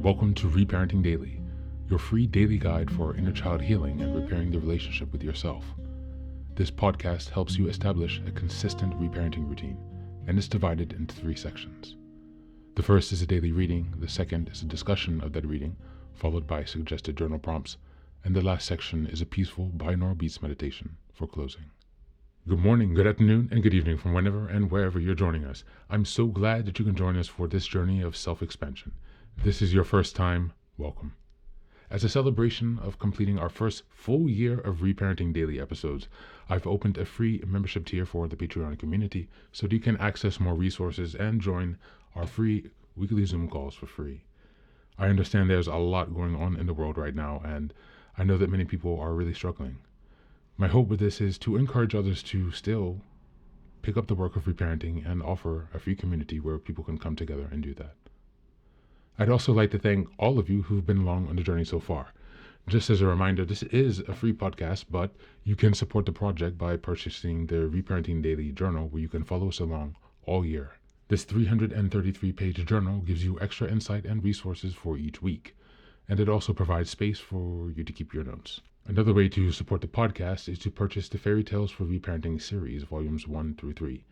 Welcome to Reparenting Daily, your free daily guide for inner child healing and repairing the relationship with yourself. This podcast helps you establish a consistent reparenting routine and is divided into 3 sections. The first is a daily reading, the second is a discussion of that reading, followed by suggested journal prompts, and the last section is a peaceful binaural beats meditation for closing. Good morning, good afternoon, and good evening from whenever and wherever you're joining us. I'm so glad that you can join us for this journey of self-expansion. If this is your first time, welcome. As a celebration of completing our first full year of Reparenting Daily episodes, I've opened a free membership tier for the Patreon community so that you can access more resources and join our free weekly Zoom calls for free. I understand there's a lot going on in the world right now, and I know that many people are really struggling. My hope with this is to encourage others to still pick up the work of reparenting and offer a free community where people can come together and do that. I'd also like to thank all of you who've been along on the journey so far. Just as a reminder, this is a free podcast, but you can support the project by purchasing the Reparenting Daily journal, where you can follow us along all year. This 333-page journal gives you extra insight and resources for each week, and it also provides space for you to keep your notes. Another way to support the podcast is to purchase the Fairy Tales for Reparenting series, volumes 1 through 3.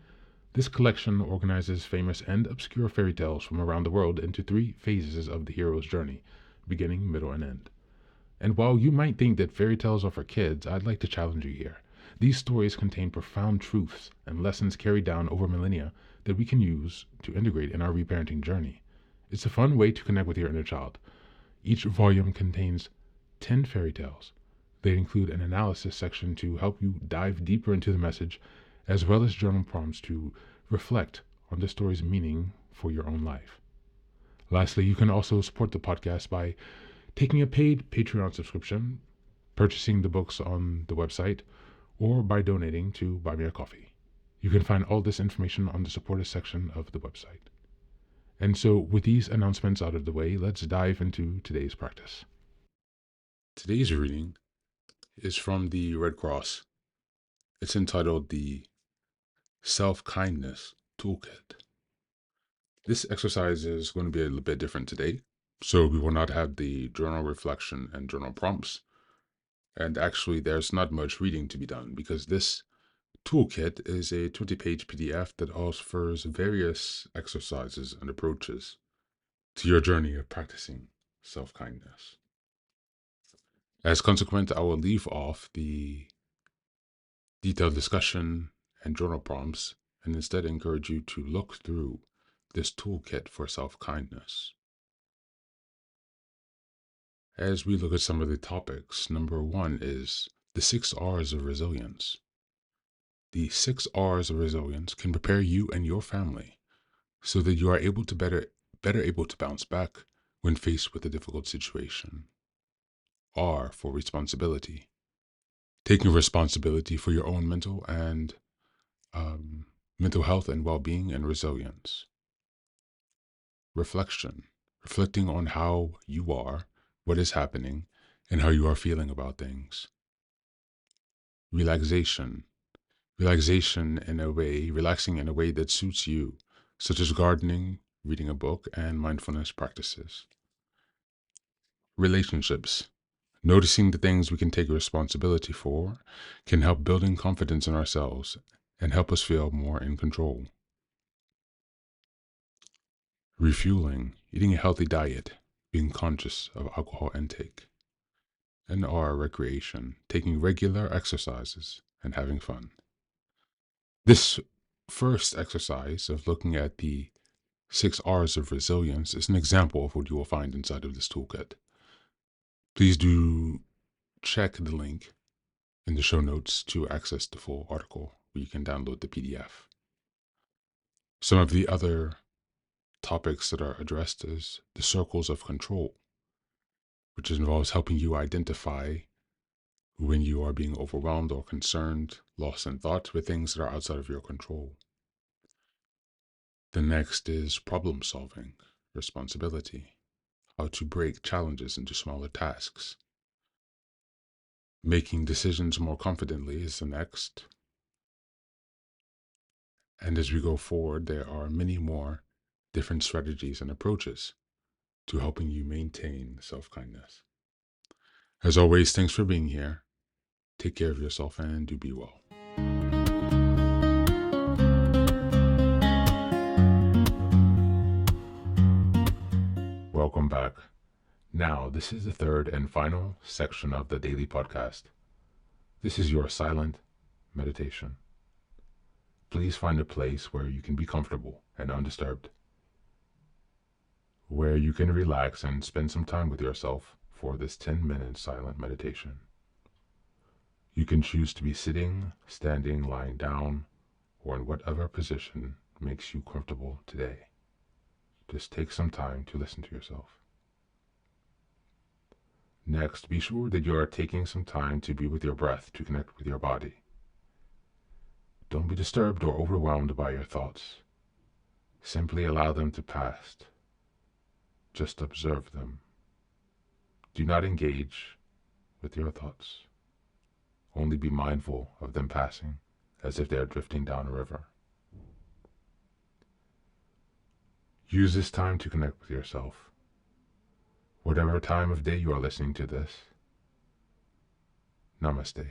This collection organizes famous and obscure fairy tales from around the world into 3 phases of the hero's journey, beginning, middle, and end. And while you might think that fairy tales are for kids, I'd like to challenge you here. These stories contain profound truths and lessons carried down over millennia that we can use to integrate in our reparenting journey. It's a fun way to connect with your inner child. Each volume contains 10 fairy tales. They include an analysis section to help you dive deeper into the message, as well as journal prompts to reflect on the story's meaning for your own life. Lastly, you can also support the podcast by taking a paid Patreon subscription, purchasing the books on the website, or by donating to Buy Me a Coffee. You can find all this information on the supporters section of the website. And so, with these announcements out of the way, let's dive into today's practice. Today's reading is from the Red Cross. It's entitled the Self-Kindness Toolkit. This exercise is going to be a little bit different today. So we will not have the journal reflection and journal prompts. And actually, there's not much reading to be done because this toolkit is a 20-page PDF that offers various exercises and approaches to your journey of practicing self-kindness. As consequent, I will leave off the detailed discussion and journal prompts and instead encourage you to look through this toolkit for self-kindness. As we look at some of the topics, number 1 is the 6 R's of resilience. The 6 R's of resilience can prepare you and your family so that you are able to better able to bounce back when faced with a difficult situation. R for responsibility. Taking responsibility for your own mental health and well-being and resilience. Reflection. Reflecting on how you are, what is happening, and how you are feeling about things. Relaxation. Relaxing in a way that suits you, such as gardening, reading a book, and mindfulness practices. Relationships. Noticing the things we can take responsibility for can help building confidence in ourselves and help us feel more in control. Refueling. Eating a healthy diet, being conscious of alcohol intake. And R, recreation. Taking regular exercises and having fun. This first exercise of looking at the 6 R's of resilience is an example of what you will find inside of this toolkit. Please do check the link in the show notes to access the full article where you can download the PDF. Some of the other topics that are addressed is the circles of control, which involves helping you identify when you are being overwhelmed or concerned, lost in thought with things that are outside of your control. The next is problem solving, responsibility, how to break challenges into smaller tasks. Making decisions more confidently is the next. And as we go forward, there are many more different strategies and approaches. to helping you maintain self-kindness. As always, thanks for being here. Take care of yourself and do be well. Welcome back. Now, this is the third and final section of the daily podcast. This is your silent meditation. Please find a place where you can be comfortable and undisturbed, where you can relax and spend some time with yourself for this 10-minute silent meditation. You can choose to be sitting, standing, lying down, or in whatever position makes you comfortable today. Just take some time to listen to yourself. Next, be sure that you are taking some time to be with your breath to connect with your body. Don't be disturbed or overwhelmed by your thoughts. Simply allow them to pass. Just observe them. Do not engage with your thoughts. Only be mindful of them passing as if they are drifting down a river. Use this time to connect with yourself. Whatever time of day you are listening to this, Namaste.